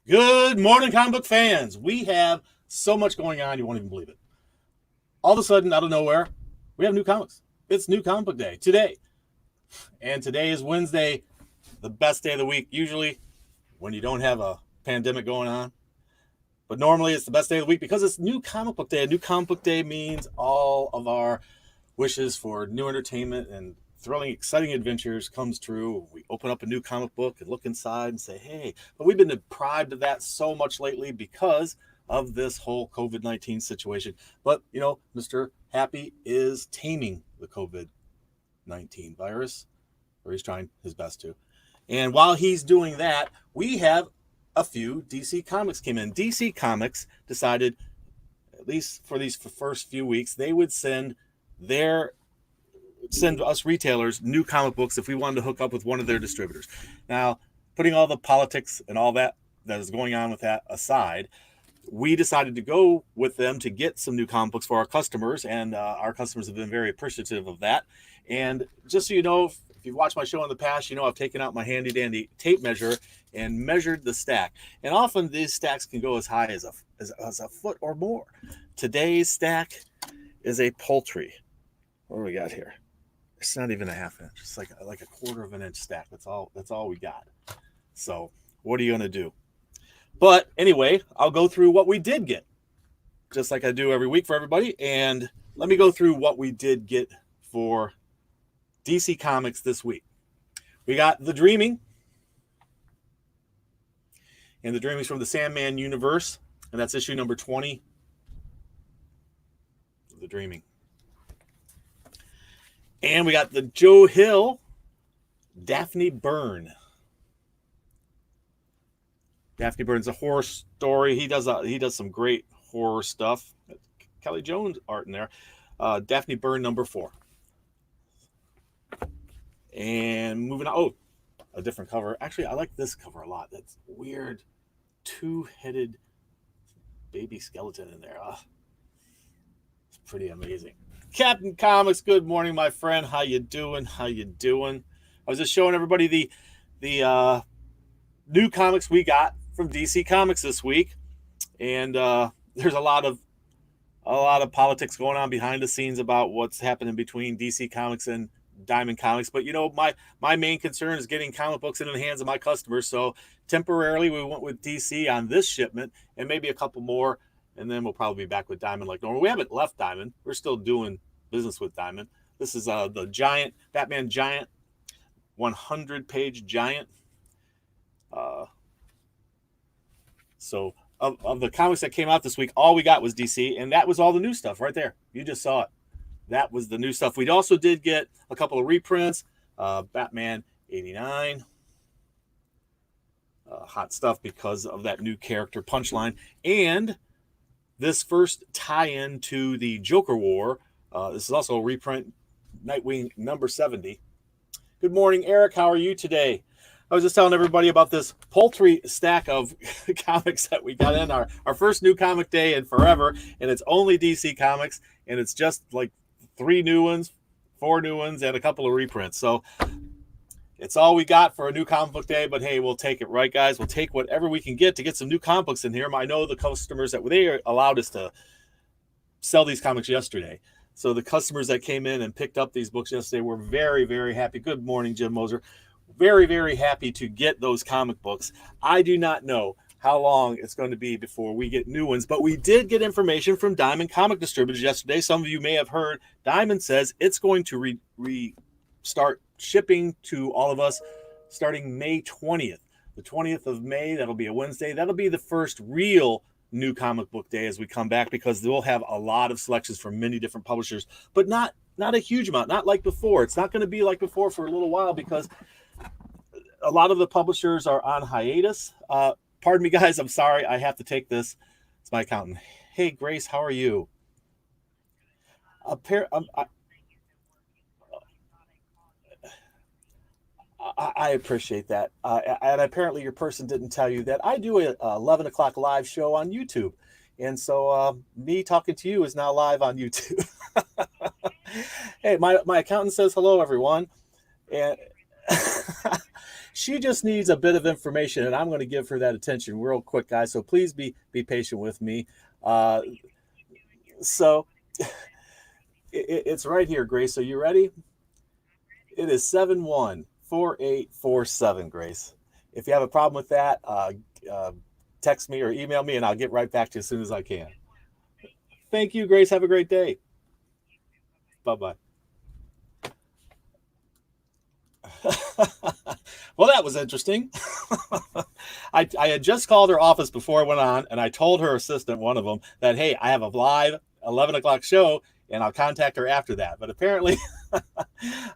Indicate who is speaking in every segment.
Speaker 1: Good morning, comic book fans. We have so much going on, you won't even believe it. All of a sudden, out of nowhere, we have new comics. It's New Comic Book Day today. And today is Wednesday, the best day of the week, usually when you don't have a pandemic going on. But normally it's the best day of the week because it's New Comic Book Day. A New Comic Book Day means all of our wishes for new entertainment and thrilling, exciting adventures comes true. We open up a new comic book and look inside and say, hey, but we've been deprived of that so much lately because of this whole COVID-19 situation. But, Mr. Happy is taming the COVID-19 virus, or he's trying his best to. And while he's doing that, we have a few DC Comics came in. DC Comics decided, at least for these first few weeks, they would send us retailers new comic books if we wanted to hook up with one of their distributors. Now, putting all the politics and all that is going on with that aside, we decided to go with them to get some new comic books for our customers, and our customers have been very appreciative of that. And just so you know, if you've watched my show in the past, I've taken out my handy dandy tape measure and measured the stack. And often these stacks can go as high as a foot or more. Today's stack is a paltry. What do we got here? It's not even a half inch. It's like a quarter of an inch stack. That's all we got. So what are you gonna do? But anyway, I'll go through what we did get, just like I do every week for everybody. And let me go through what we did get for DC Comics this week. We got The Dreaming. And The Dreaming is from the Sandman universe. And that's issue number 20 of The Dreaming. And we got the Joe Hill, Daphne Byrne. Daphne Byrne's a horror story. He does some great horror stuff. Kelly Jones art in there. Daphne Byrne number 4. And moving on. Oh, a different cover. Actually, I like this cover a lot. That's weird, two-headed baby skeleton in there. It's pretty amazing. Captain Comics, good morning, my friend. How you doing? I was just showing everybody the new comics we got from DC Comics this week, and there's a lot of politics going on behind the scenes about what's happening between DC Comics and Diamond Comics. But my main concern is getting comic books into the hands of my customers. So temporarily we went with DC on this shipment, and maybe a couple more, and then we'll probably be back with Diamond like normal. We haven't left Diamond. We're still doing business with Diamond. This is the Giant, Batman Giant, 100-page Giant. So of the comics that came out this week, all we got was DC, and that was all the new stuff right there. You just saw it. That was the new stuff. We also did get a couple of reprints. Batman 89. Hot stuff because of that new character Punchline. And this first tie-in to the Joker War. This is also a reprint, Nightwing number 70. Good morning, Eric. How are you today? I was just telling everybody about this paltry stack of comics that we got in our first new comic day in forever, and it's only DC Comics, and it's just like 3 new ones, 4 new ones, and a couple of reprints. So it's all we got for a new comic book day, but hey, we'll take it, right, guys? We'll take whatever we can get to get some new comic books in here. I know the customers that they allowed us to sell these comics yesterday. So the customers that came in and picked up these books yesterday were very, very happy. Good morning, Jim Moser. Very, very happy to get those comic books. I do not know how long it's going to be before we get new ones, but we did get information from Diamond Comic Distributors yesterday. Some of you may have heard Diamond says it's going to restart shipping to all of us starting May 20th. The 20th of May, that'll be a Wednesday. That'll be the first real new comic book day as we come back, because they'll have a lot of selections from many different publishers, but not a huge amount, not like before. It's not going to be like before for a little while because a lot of the publishers are on hiatus. Pardon me, guys. I'm sorry. I have to take this. It's my accountant. Hey, Grace, how are you? I appreciate that. And apparently your person didn't tell you that I do a 11 o'clock live show on YouTube. And so me talking to you is now live on YouTube. Hey, my accountant says hello, everyone. And She just needs a bit of information, and I'm going to give her that attention real quick, guys. So please be patient with me. Uh, so it's right here, Grace. So you ready? It is 714847, Grace. If you have a problem with that, uh, text me or email me, and I'll get right back to you as soon as I can. Thank you, Grace. Have a great day. Bye bye. Well, that was interesting. I had just called her office before I went on, and I told her assistant, one of them, that, hey, I have a live 11 o'clock show, and I'll contact her after that. But apparently,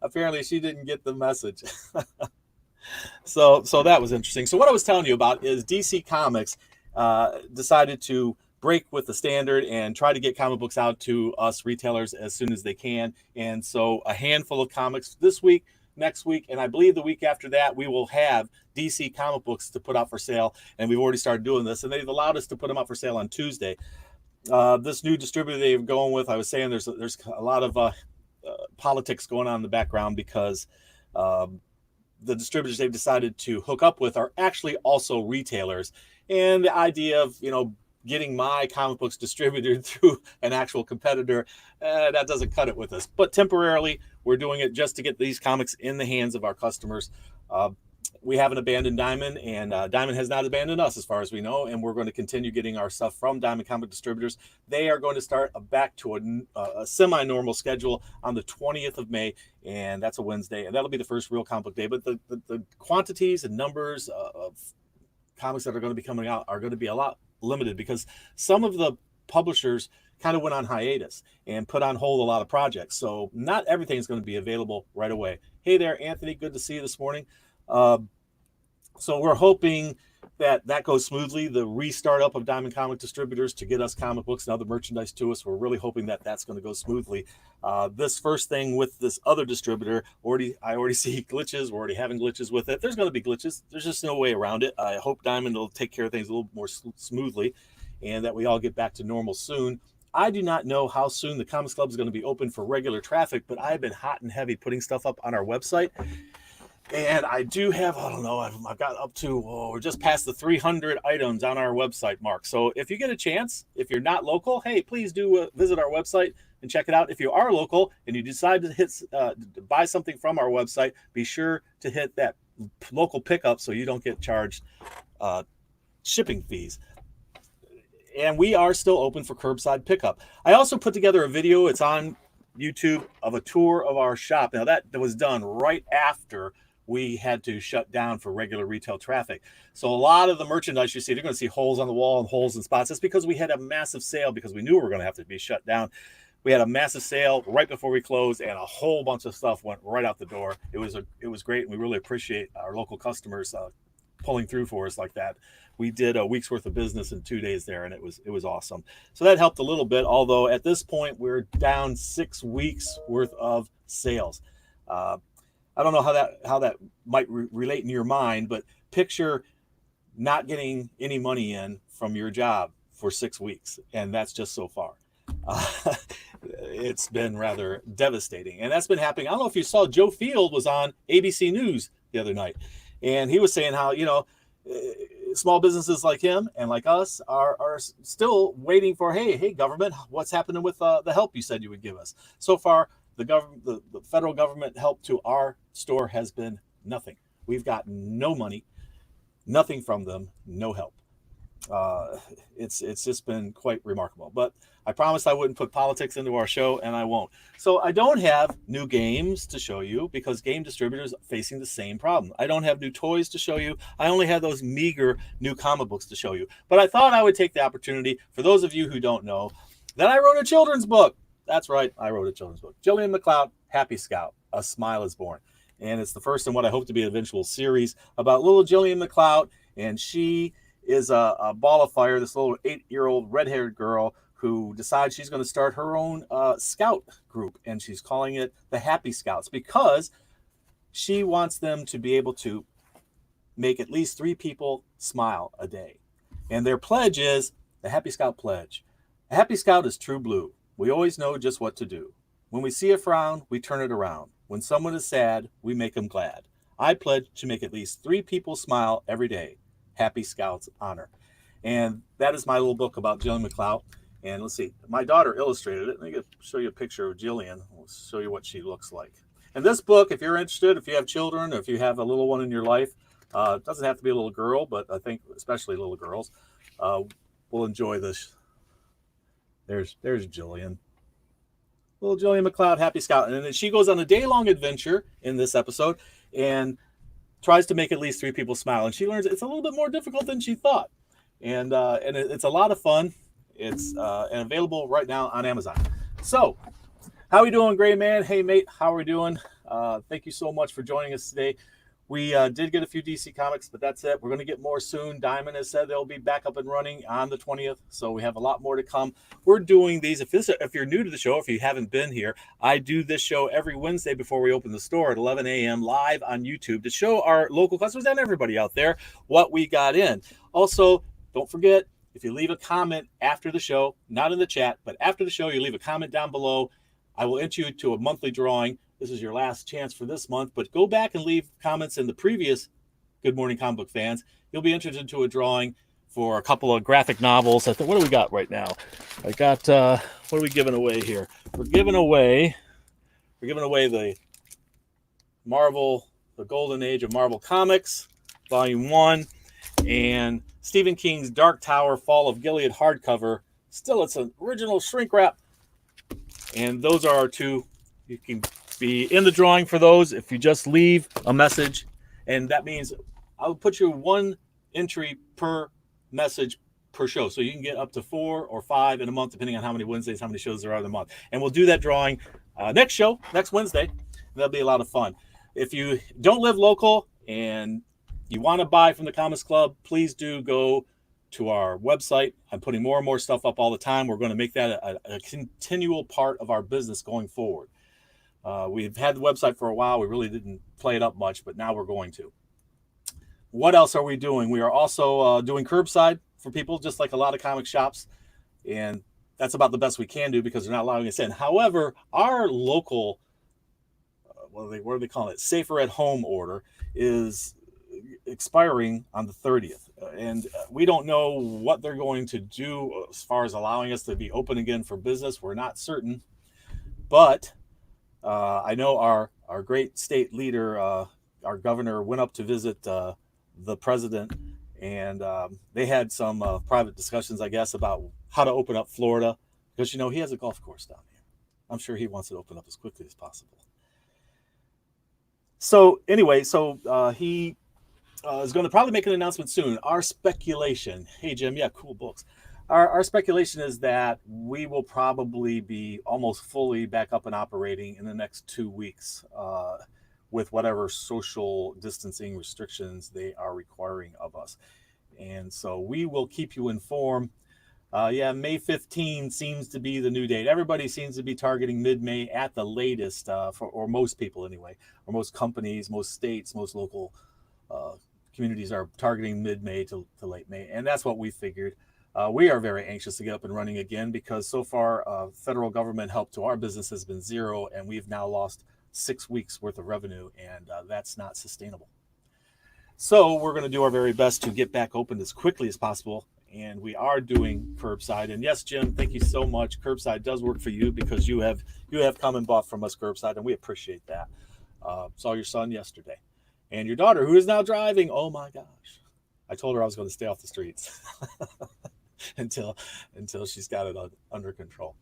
Speaker 1: apparently she didn't get the message. So that was interesting. So what I was telling you about is DC Comics decided to break with the standard and try to get comic books out to us retailers as soon as they can. And so a handful of comics this week, next week, and I believe the week after that, we will have DC comic books to put out for sale. And we've already started doing this, and they've allowed us to put them out for sale on Tuesday. This new distributor they're going with, I was saying there's a lot of politics going on in the background because the distributors they've decided to hook up with are actually also retailers. And the idea of, getting my comic books distributed through an actual competitor, that doesn't cut it with us. But temporarily, we're doing it just to get these comics in the hands of our customers. We haven't abandoned Diamond, and Diamond has not abandoned us as far as we know, and we're going to continue getting our stuff from Diamond Comic Distributors. They are going to start back to a semi-normal schedule on the 20th of May, and that's a Wednesday, and that'll be the first real comic book day. But the quantities and numbers of comics that are going to be coming out are going to be a lot limited because some of the publishers kind of went on hiatus and put on hold a lot of projects. So not everything is going to be available right away. Hey there, Anthony. Good to see you this morning. So we're hoping that goes smoothly. The restart up of Diamond Comic Distributors to get us comic books and other merchandise to us. We're really hoping that's going to go smoothly. This first thing with this other distributor, I already see glitches. We're already having glitches with it. There's going to be glitches. There's just no way around it. I hope Diamond will take care of things a little more smoothly and that we all get back to normal soon. I do not know how soon the Comics Club is going to be open for regular traffic, but I've been hot and heavy putting stuff up on our website. And I do have, I don't know, I've got up to, we're just past the 300 items on our website, Mark. So if you get a chance, if you're not local, hey, please do visit our website and check it out. If you are local and you decide to buy something from our website, be sure to hit that local pickup so you don't get charged shipping fees. And we are still open for curbside pickup. I also put together a video, it's on YouTube, of a tour of our shop. Now that was done right after we had to shut down for regular retail traffic. So a lot of the merchandise you see, they're going to see holes on the wall and holes in spots. That's because we had a massive sale because we knew we were going to have to be shut down. We had a massive sale right before we closed, and a whole bunch of stuff went right out the door. It was great, and we really appreciate our local customers pulling through for us like that. We did a week's worth of business in 2 days there, and it was awesome. So that helped a little bit, although at this point we're down 6 weeks worth of sales. I don't know how that might relate in your mind, but picture not getting any money in from your job for 6 weeks, and that's just so far. It's been rather devastating, and that's been happening. I don't know if you saw, Joe Field was on ABC News the other night, and he was saying how small businesses like him and like us are still waiting for, hey government, what's happening with the help you said you would give us? So far, the federal government help to our store has been nothing. We've got no money, nothing from them, no help. It's just been quite remarkable. But I promised I wouldn't put politics into our show, and I won't. So I don't have new games to show you because game distributors are facing the same problem. I don't have new toys to show you. I only have those meager new comic books to show you. But I thought I would take the opportunity, for those of you who don't know, that I wrote a children's book. That's right, I wrote a children's book. Jillian McLeod, Happy Scout, A Smile is Born. And it's the first in what I hope to be an eventual series about little Jillian McLeod, and she is a ball of fire, this little 8-year-old red-haired girl who decides she's going to start her own scout group, and she's calling it the Happy Scouts because she wants them to be able to make at least 3 people smile a day. And their pledge is the Happy Scout Pledge. A Happy Scout is true blue. We always know just what to do. When we see a frown, we turn it around. When someone is sad, we make them glad. I pledge to make at least 3 people smile every day. Happy Scouts Honor. And that is my little book about Jillian McLeod. And let's see, my daughter illustrated it. Let me show you a picture of Jillian. I'll show you what she looks like. And this book, if you're interested, if you have children, or if you have a little one in your life, it doesn't have to be a little girl, but I think especially little girls will enjoy this. There's Jillian. Little Jillian McLeod, Happy Scout. And then she goes on a day-long adventure in this episode and tries to make at least 3 people smile. And she learns it's a little bit more difficult than she thought. And it's a lot of fun. It's and available right now on Amazon. So, how are we doing, Gray Man? Hey, mate, how are we doing? Thank you so much for joining us today. We did get a few DC Comics, but that's it. We're going to get more soon. Diamond has said they'll be back up and running on the 20th, so we have a lot more to come. We're doing these. If you're new to the show, if you haven't been here, I do this show every Wednesday before we open the store at 11 a.m. live on YouTube to show our local customers and everybody out there what we got in. Also, don't forget, if you leave a comment after the show, not in the chat, but after the show, you leave a comment down below, I will enter you to a monthly drawing. This is your last chance for this month, but go back and leave comments in the previous Good Morning Comic Book Fans. You'll be entered into a drawing for a couple of graphic novels. What do we got right now? I got, what are we giving away here? We're giving away the Marvel, the Golden Age of Marvel Comics, Volume 1, and Stephen King's Dark Tower, Fall of Gilead hardcover. Still, it's an original shrink wrap. And those are our 2. You can be in the drawing for those if you just leave a message. And that means I'll put you 1 entry per message per show. So you can get up to 4 or 5 in a month, depending on how many Wednesdays, how many shows there are in the month. And we'll do that drawing next Wednesday. That'll be a lot of fun. If you don't live local and you want to buy from the Comics Club, please do go to our website. I'm putting more and more stuff up all the time. We're going to make that a continual part of our business going forward. We've had the website for a while. We really didn't play it up much, but now we're going to. What else are we doing? We are also doing curbside for people, just like a lot of comic shops. And that's about the best we can do because they're not allowing us in. However, our local, what do they call it? Safer at Home order is expiring on the 30th. And we don't know what they're going to do as far as allowing us to be open again for business. We're not certain. But I know our great state leader, our governor, went up to visit the president, and they had some private discussions, I guess, about how to open up Florida, because, he has a golf course down here. I'm sure he wants it to open up as quickly as possible. So anyway, he is going to probably make an announcement soon. Our speculation, hey, Jim, yeah, cool books. Our speculation is that we will probably be almost fully back up and operating in the next 2 weeks with whatever social distancing restrictions they are requiring of us. And so we will keep you informed. May 15 seems to be the new date. Everybody seems to be targeting mid-May at the latest, or most people anyway, or most companies, most states, most local communities are targeting mid-May to late May. And that's what we figured. We are very anxious to get up and running again because so far federal government help to our business has been 0, and we've now lost 6 weeks worth of revenue, and that's not sustainable. So we're going to do our very best to get back open as quickly as possible, and we are doing curbside. And yes, Jim, thank you so much. Curbside does work for you because you have come and bought from us curbside, and we appreciate that. Saw your son yesterday, and your daughter, who is now driving. Oh my gosh! I told her I was going to stay off the streets. until she's got it under control.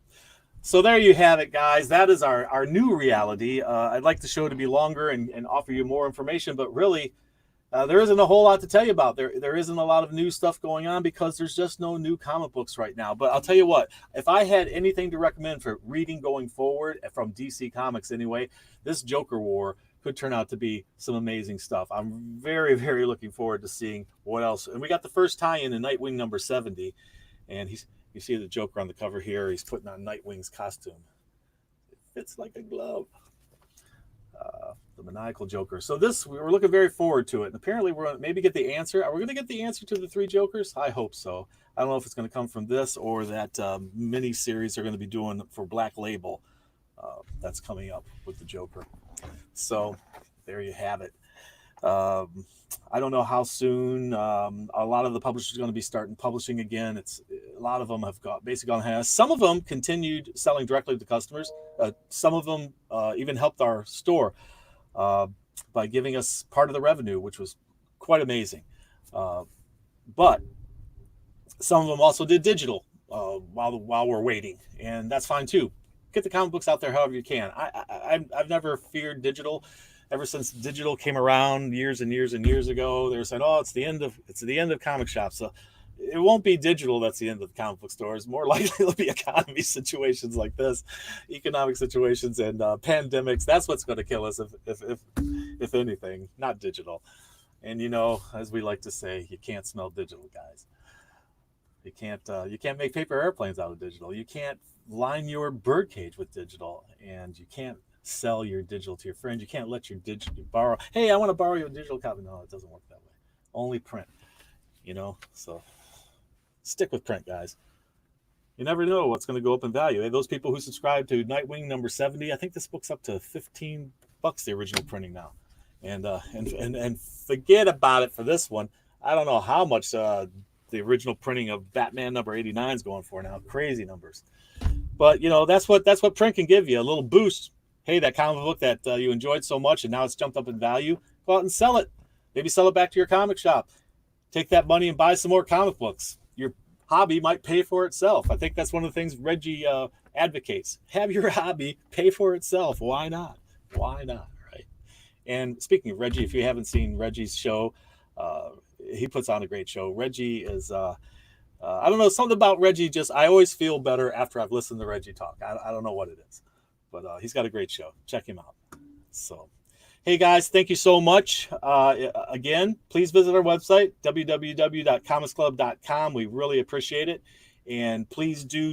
Speaker 1: So there you have it, guys. That is our new reality. I'd like the show to be longer and offer you more information, but really there isn't a whole lot to tell you about. There isn't a lot of new stuff going on because there's just no new comic books right now. But I'll tell you what, if I had anything to recommend for reading going forward from DC Comics anyway, this Joker War could turn out to be some amazing stuff. I'm very, very looking forward to seeing what else. And we got the first tie-in in Nightwing number 70. And you see the Joker on the cover here. He's putting on Nightwing's costume. It fits like a glove. The maniacal Joker. So we're looking very forward to it. And apparently we're going to maybe get the answer. Are we going to get the answer to the 3 Jokers? I hope so. I don't know if it's going to come from this or that mini series they're going to be doing for Black Label. That's coming up with the Joker. So there you have it. I don't know how soon. A lot of the publishers are going to be starting publishing again. It's a lot of them have basically gone ahead. Some of them continued selling directly to customers. Some of them even helped our store by giving us part of the revenue, which was quite amazing. But some of them also did digital while we're waiting, and that's fine too. Get the comic books out there however you can. I've never feared digital. Ever since digital came around years and years and years ago, they were saying, "Oh, it's the end of comic shops." So it won't be digital that's the end of the comic book stores. More likely it'll be economy situations like this, economic situations and pandemics. That's what's going to kill us if anything, not digital. And as we like to say, you can't smell digital, guys. You can't make paper airplanes out of digital. You can't line your birdcage with digital, and you can't sell your digital to your friends. You can't let your digital borrow. Hey, I want to borrow your digital copy. No, it doesn't work that way. Only print. So stick with print, guys. You never know what's going to go up in value. Hey, those people who subscribe to Nightwing number 70, I think this book's up to $15, the original printing now, and forget about it for this one. I don't know how much the original printing of Batman number 89 is going for now. Crazy numbers. But that's what print can give you, a little boost. Hey, that comic book that you enjoyed so much and now it's jumped up in value, go out and sell it. Maybe sell it back to your comic shop. Take that money and buy some more comic books. Your hobby might pay for itself. I think that's one of the things Reggie advocates. Have your hobby pay for itself. Why not? Why not, right? And speaking of Reggie, if you haven't seen Reggie's show, he puts on a great show. Reggie is, I don't know, something about Reggie, I always feel better after I've listened to Reggie talk. I don't know what it is, but he's got a great show. Check him out. So, hey guys, thank you so much. Again, please visit our website, www.comicsclub.com. We really appreciate it. And please do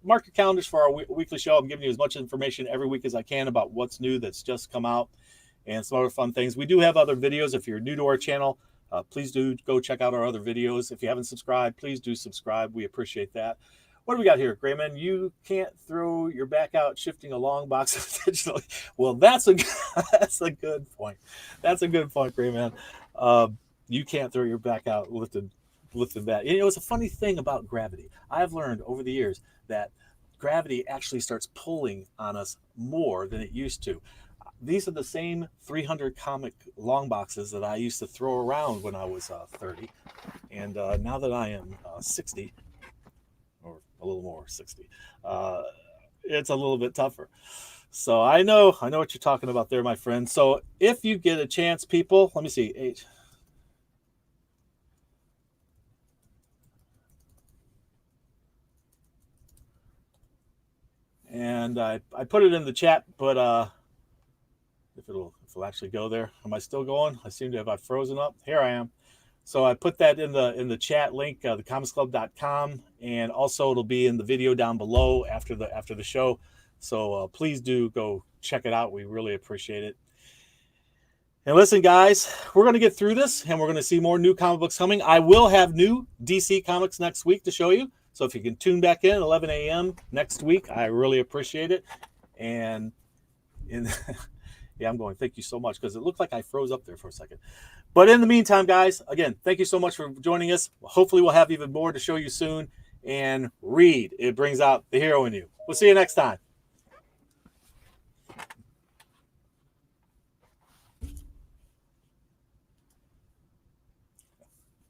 Speaker 1: mark your calendars for our weekly show. I'm giving you as much information every week as I can about what's new that's just come out and some other fun things. We do have other videos. If you're new to our channel, please do go check out our other videos. If you haven't subscribed, please do subscribe. We appreciate that. What do we got here, Grayman? You can't throw your back out shifting a long box digitally. Well, that's a good point. That's a good point, Grayman. You can't throw your back out lifted that. It's a funny thing about gravity. I've learned over the years that gravity actually starts pulling on us more than it used to. These are the same 300 comic long boxes that I used to throw around when I was 30. And now that I am 60, or a little more 60, it's a little bit tougher. So I know what you're talking about there, my friend. So if you get a chance, people, let me see. 8. And I put it in the chat, but if it'll actually go there. Am I still going? I seem to have frozen up. Here I am. So I put that in the chat link, thecomicsclub.com, and also it'll be in the video down below after the show. So please do go check it out. We really appreciate it. And listen, guys, we're going to get through this, and we're going to see more new comic books coming. I will have new DC comics next week to show you. So if you can tune back in at 11 a.m. next week, I really appreciate it. And yeah, I'm going, thank you so much, because it looked like I froze up there for a second. But in the meantime, guys, again, thank you so much for joining us. Hopefully we'll have even more to show you soon. And read. It brings out the hero in you. We'll see you next time.